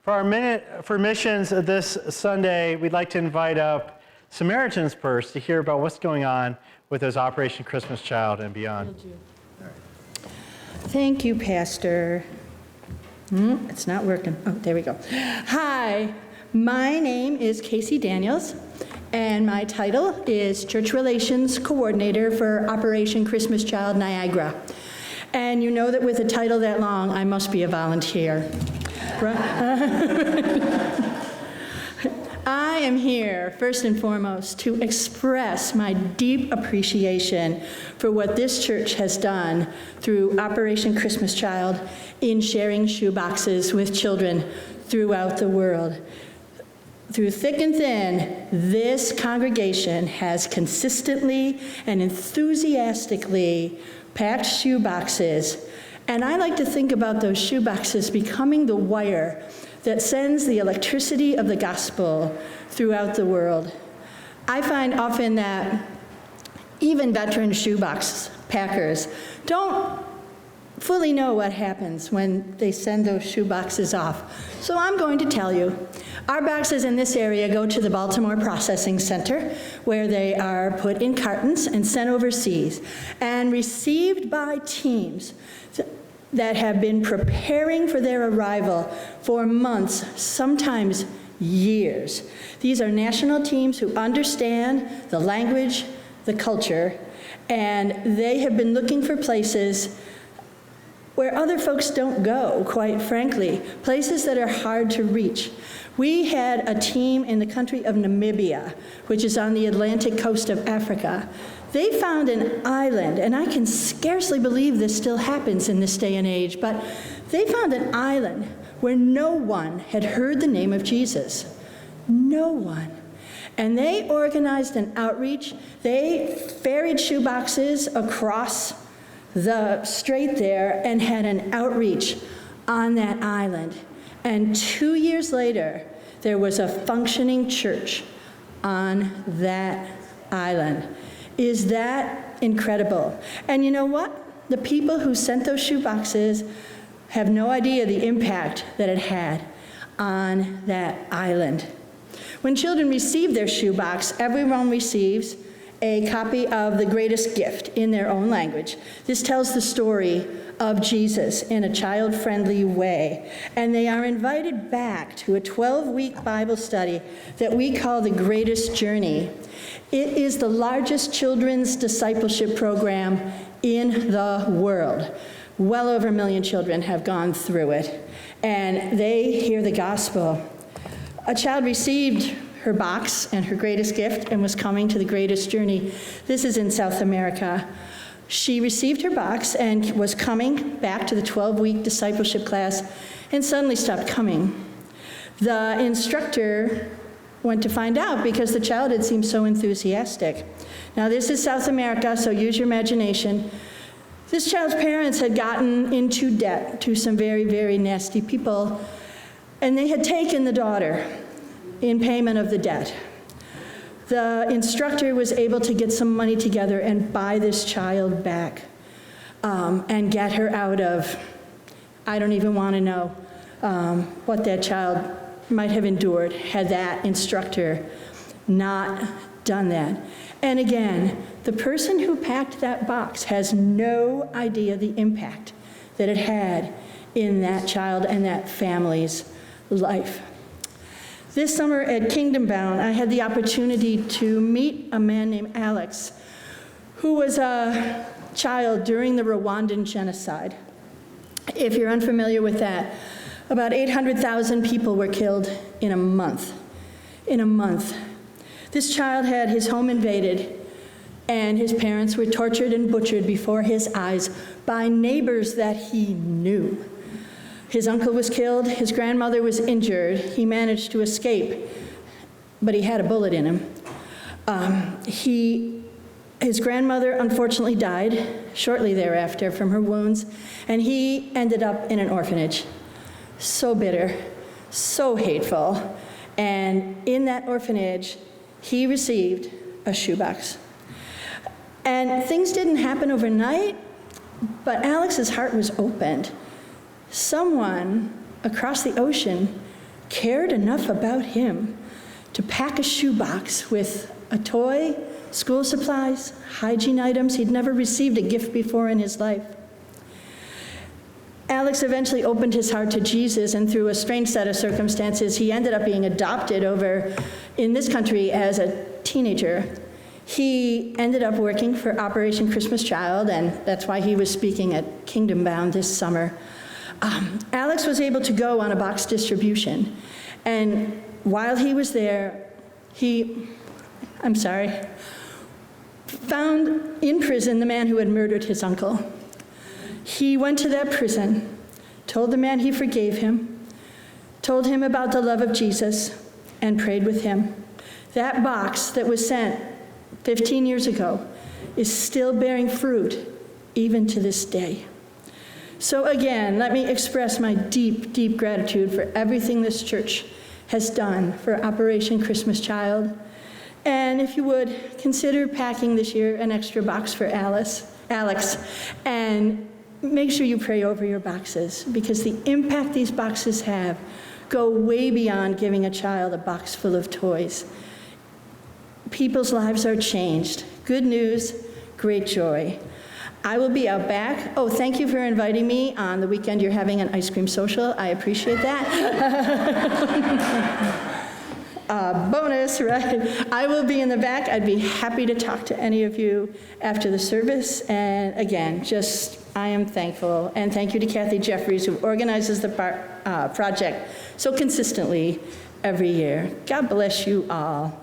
For our minute for missions this Sunday, we'd like to invite up Samaritans first to hear about what's going on with those Operation Christmas Child and beyond. Thank you, Pastor. It's not working. Oh, there we go. Hi, my name is Kaycee Daniels, and my title is Church Relations Coordinator for Operation Christmas Child Niagara. And you know that with a title that long, I must be a volunteer. I am here, first and foremost, to express my deep appreciation for what this church has done through Operation Christmas Child in sharing shoeboxes with children throughout the world. Through thick and thin, this congregation has consistently and enthusiastically packed shoeboxes, and I like to think about those shoeboxes becoming the wire that sends the electricity of the gospel throughout the world. I find often that even veteran shoebox packers don't fully know what happens when they send those shoeboxes off. So I'm going to tell you. Our boxes in this area go to the Baltimore Processing Center, where they are put in cartons and sent overseas and received by teams that have been preparing for their arrival for months, sometimes years. These are national teams who understand the language, the culture, and they have been looking for places where other folks don't go, quite frankly, places that are hard to reach. We had a team in the country of Namibia, which is on the Atlantic coast of Africa. They found an island, and I can scarcely believe this still happens in this day and age, but they found an island where no one had heard the name of Jesus. No one. And they organized an outreach. They ferried shoeboxes across the strait there and had an outreach on that island. And 2 years later, there was a functioning church on that island. Is that incredible? And you know what? The people who sent those shoeboxes have no idea the impact that it had on that island. When children receive their shoebox, everyone receives a copy of The Greatest Gift in their own language. This tells the story of Jesus in a child-friendly way. And they are invited back to a 12-week Bible study that we call The Greatest Journey. It is the largest children's discipleship program in the world. Well over 1 million children have gone through it, and they hear the gospel. A child received her box and her greatest gift and was coming to the Greatest Journey. This is in South America. She received her box and was coming back to the 12-week discipleship class and suddenly stopped coming. The instructor went to find out because the child had seemed so enthusiastic. Now this is South America, so use your imagination. This child's parents had gotten into debt to some very, very nasty people, and they had taken the daughter in payment of the debt. The instructor was able to get some money together and buy this child back and get her out of, I don't even want to know what that child might have endured had that instructor not done that. And again, the person who packed that box has no idea the impact that it had in that child and that family's life. This summer at Kingdom Bound, I had the opportunity to meet a man named Alex, who was a child during the Rwandan genocide. If you're unfamiliar with that, about 800,000 people were killed in a month. In a month. This child had his home invaded, and his parents were tortured and butchered before his eyes by neighbors that he knew. His uncle was killed, his grandmother was injured. He managed to escape, but he had a bullet in him. His grandmother unfortunately died shortly thereafter from her wounds, and he ended up in an orphanage. So bitter, so hateful, and in that orphanage, he received a shoebox. And things didn't happen overnight, but Alex's heart was opened. Someone across the ocean cared enough about him to pack a shoebox with a toy, school supplies, hygiene items. He'd never received a gift before in his life. Alex eventually opened his heart to Jesus, and through a strange set of circumstances, he ended up being adopted over in this country as a teenager. He ended up working for Operation Christmas Child, and that's why he was speaking at Kingdom Bound this summer. Alex was able to go on a box distribution, and while he was there, he found in prison the man who had murdered his uncle. He went to that prison, told the man he forgave him, told him about the love of Jesus, and prayed with him. That box that was sent 15 years ago is still bearing fruit even to this day. So again, let me express my deep, deep gratitude for everything this church has done for Operation Christmas Child. And if you would, consider packing this year an extra box for Alex, and make sure you pray over your boxes, because the impact these boxes have go way beyond giving a child a box full of toys. People's lives are changed. Good news, great joy. I will be out back. Oh, thank you for inviting me on the weekend. You're having an ice cream social. I appreciate that. Bonus, right? I will be in the back. I'd be happy to talk to any of you after the service. And again, I am thankful. And thank you to Kathy Jeffries, who organizes the project so consistently every year. God bless you all.